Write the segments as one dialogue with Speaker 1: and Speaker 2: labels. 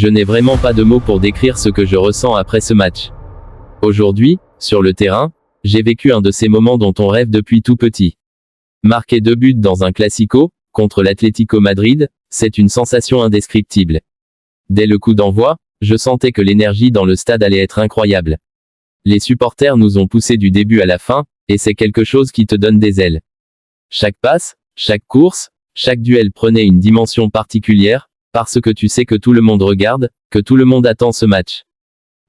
Speaker 1: Je n'ai vraiment pas de mots pour décrire ce que je ressens après ce match. Aujourd'hui, sur le terrain, j'ai vécu un de ces moments dont on rêve depuis tout petit. Marquer 2 buts dans un classico, contre l'Atlético Madrid, c'est une sensation indescriptible. Dès le coup d'envoi, je sentais que l'énergie dans le stade allait être incroyable. Les supporters nous ont poussés du début à la fin, et c'est quelque chose qui te donne des ailes. Chaque passe, chaque course, chaque duel prenait une dimension particulière, parce que tu sais que tout le monde regarde, que tout le monde attend ce match.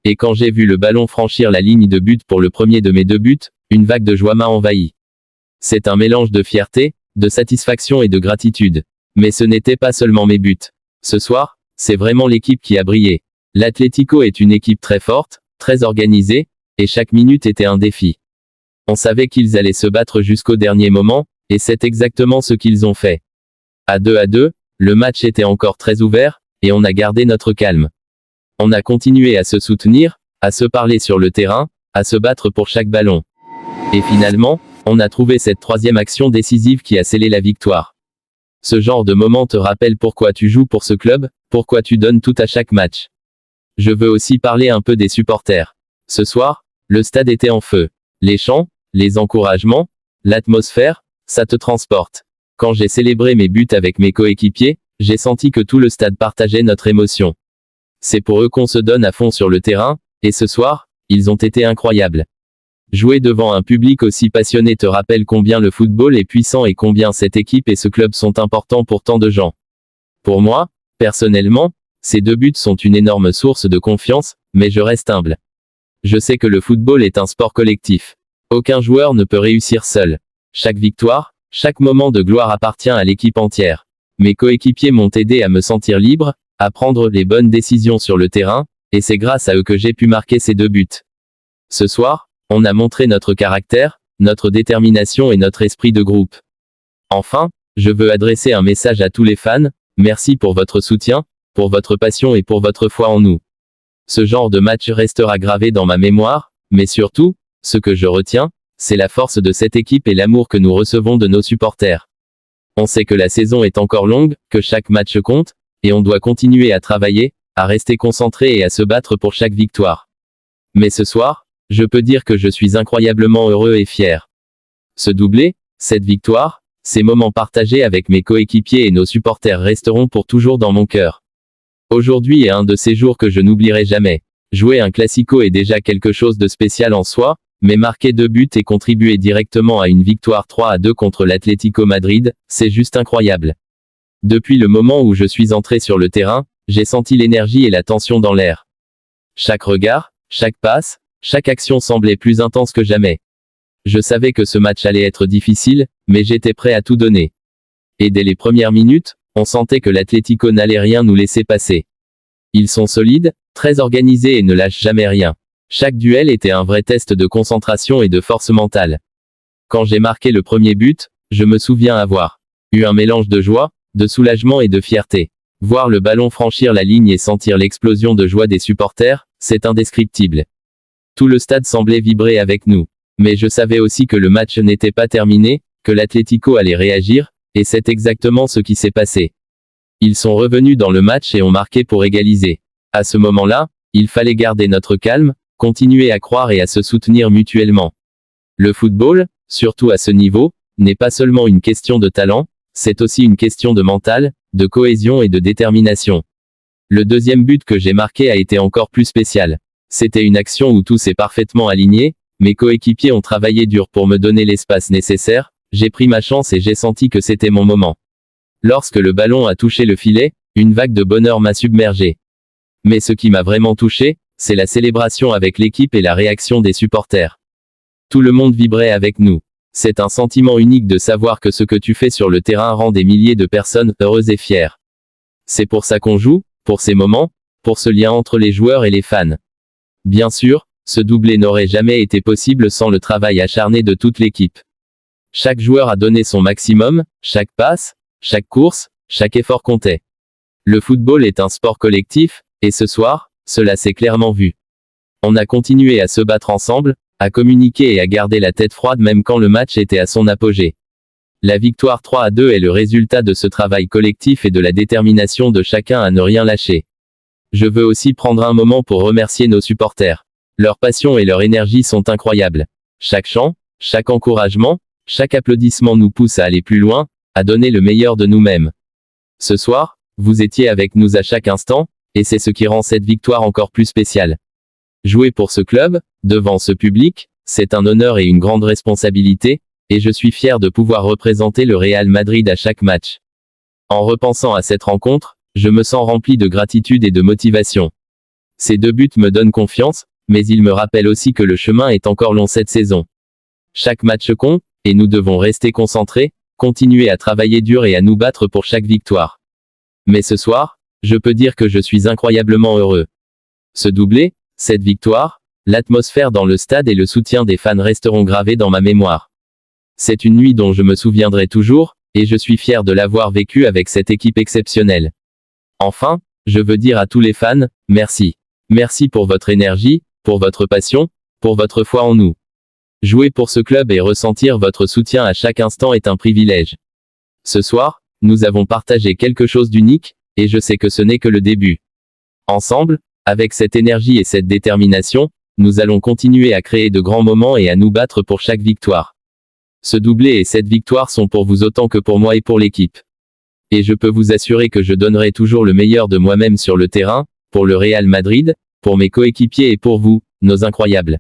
Speaker 1: Et quand j'ai vu le ballon franchir la ligne de but pour le premier de mes 2 buts, une vague de joie m'a envahi. C'est un mélange de fierté, de satisfaction et de gratitude. Mais ce n'était pas seulement mes buts. Ce soir, c'est vraiment l'équipe qui a brillé. L'Atlético est une équipe très forte, très organisée, et chaque minute était un défi. On savait qu'ils allaient se battre jusqu'au dernier moment, et c'est exactement ce qu'ils ont fait. À 2-2, le match était encore très ouvert, et on a gardé notre calme. On a continué à se soutenir, à se parler sur le terrain, à se battre pour chaque ballon. Et finalement, on a trouvé cette 3e action décisive qui a scellé la victoire. Ce genre de moment te rappelle pourquoi tu joues pour ce club, pourquoi tu donnes tout à chaque match. Je veux aussi parler un peu des supporters. Ce soir, le stade était en feu. Les chants, les encouragements, l'atmosphère, ça te transporte. Quand j'ai célébré mes buts avec mes coéquipiers, j'ai senti que tout le stade partageait notre émotion. C'est pour eux qu'on se donne à fond sur le terrain, et ce soir, ils ont été incroyables. Jouer devant un public aussi passionné te rappelle combien le football est puissant et combien cette équipe et ce club sont importants pour tant de gens. Pour moi, personnellement, ces 2 buts sont une énorme source de confiance, mais je reste humble. Je sais que le football est un sport collectif. Aucun joueur ne peut réussir seul. Chaque victoire, chaque moment de gloire appartient à l'équipe entière. Mes coéquipiers m'ont aidé à me sentir libre, à prendre les bonnes décisions sur le terrain, et c'est grâce à eux que j'ai pu marquer ces 2 buts. Ce soir, on a montré notre caractère, notre détermination et notre esprit de groupe. Enfin, je veux adresser un message à tous les fans, merci pour votre soutien, pour votre passion et pour votre foi en nous. Ce genre de match restera gravé dans ma mémoire, mais surtout, ce que je retiens, c'est la force de cette équipe et l'amour que nous recevons de nos supporters. On sait que la saison est encore longue, que chaque match compte, et on doit continuer à travailler, à rester concentré et à se battre pour chaque victoire. Mais ce soir, je peux dire que je suis incroyablement heureux et fier. Ce doublé, cette victoire, ces moments partagés avec mes coéquipiers et nos supporters resteront pour toujours dans mon cœur. Aujourd'hui est un de ces jours que je n'oublierai jamais. Jouer un classico est déjà quelque chose de spécial en soi, mais marquer 2 buts et contribuer directement à une victoire 3-2 contre l'Atlético Madrid, c'est juste incroyable. Depuis le moment où je suis entré sur le terrain, j'ai senti l'énergie et la tension dans l'air. Chaque regard, chaque passe, chaque action semblait plus intense que jamais. Je savais que ce match allait être difficile, mais j'étais prêt à tout donner. Et dès les premières minutes, on sentait que l'Atlético n'allait rien nous laisser passer. Ils sont solides, très organisés et ne lâchent jamais rien. Chaque duel était un vrai test de concentration et de force mentale. Quand j'ai marqué le premier but, je me souviens avoir eu un mélange de joie, de soulagement et de fierté. Voir le ballon franchir la ligne et sentir l'explosion de joie des supporters, c'est indescriptible. Tout le stade semblait vibrer avec nous. Mais je savais aussi que le match n'était pas terminé, que l'Atlético allait réagir, et c'est exactement ce qui s'est passé. Ils sont revenus dans le match et ont marqué pour égaliser. À ce moment-là, il fallait garder notre calme, continuer à croire et à se soutenir mutuellement. Le football, surtout à ce niveau, n'est pas seulement une question de talent, c'est aussi une question de mental, de cohésion et de détermination. Le 2e but que j'ai marqué a été encore plus spécial. C'était une action où tout s'est parfaitement aligné, mes coéquipiers ont travaillé dur pour me donner l'espace nécessaire, j'ai pris ma chance et j'ai senti que c'était mon moment. Lorsque le ballon a touché le filet, une vague de bonheur m'a submergé. Mais ce qui m'a vraiment touché, c'est la célébration avec l'équipe et la réaction des supporters. Tout le monde vibrait avec nous. C'est un sentiment unique de savoir que ce que tu fais sur le terrain rend des milliers de personnes heureuses et fières. C'est pour ça qu'on joue, pour ces moments, pour ce lien entre les joueurs et les fans. Bien sûr, ce doublé n'aurait jamais été possible sans le travail acharné de toute l'équipe. Chaque joueur a donné son maximum, chaque passe, chaque course, chaque effort comptait. Le football est un sport collectif, et ce soir, cela s'est clairement vu. On a continué à se battre ensemble, à communiquer et à garder la tête froide même quand le match était à son apogée. La victoire 3-2 est le résultat de ce travail collectif et de la détermination de chacun à ne rien lâcher. je veux aussi prendre un moment pour remercier nos supporters. Leur passion et leur énergie sont incroyables. Chaque chant, chaque encouragement, chaque applaudissement nous pousse à aller plus loin, à donner le meilleur de nous-mêmes. Ce soir, vous étiez avec nous à chaque instant, et c'est ce qui rend cette victoire encore plus spéciale. Jouer pour ce club, devant ce public, c'est un honneur et une grande responsabilité, et je suis fier de pouvoir représenter le Real Madrid à chaque match. En repensant à cette rencontre, je me sens rempli de gratitude et de motivation. Ces 2 buts me donnent confiance, mais ils me rappellent aussi que le chemin est encore long cette saison. Chaque match compte, et nous devons rester concentrés, continuer à travailler dur et à nous battre pour chaque victoire. Mais ce soir, je peux dire que je suis incroyablement heureux. Ce doublé, cette victoire, l'atmosphère dans le stade et le soutien des fans resteront gravés dans ma mémoire. C'est une nuit dont je me souviendrai toujours, et je suis fier de l'avoir vécue avec cette équipe exceptionnelle. Enfin, je veux dire à tous les fans, merci. Merci pour votre énergie, pour votre passion, pour votre foi en nous. Jouer pour ce club et ressentir votre soutien à chaque instant est un privilège. Ce soir, nous avons partagé quelque chose d'unique, et je sais que ce n'est que le début. Ensemble, avec cette énergie et cette détermination, nous allons continuer à créer de grands moments et à nous battre pour chaque victoire. Ce doublé et cette victoire sont pour vous autant que pour moi et pour l'équipe. Et je peux vous assurer que je donnerai toujours le meilleur de moi-même sur le terrain, pour le Real Madrid, pour mes coéquipiers et pour vous, nos incroyables.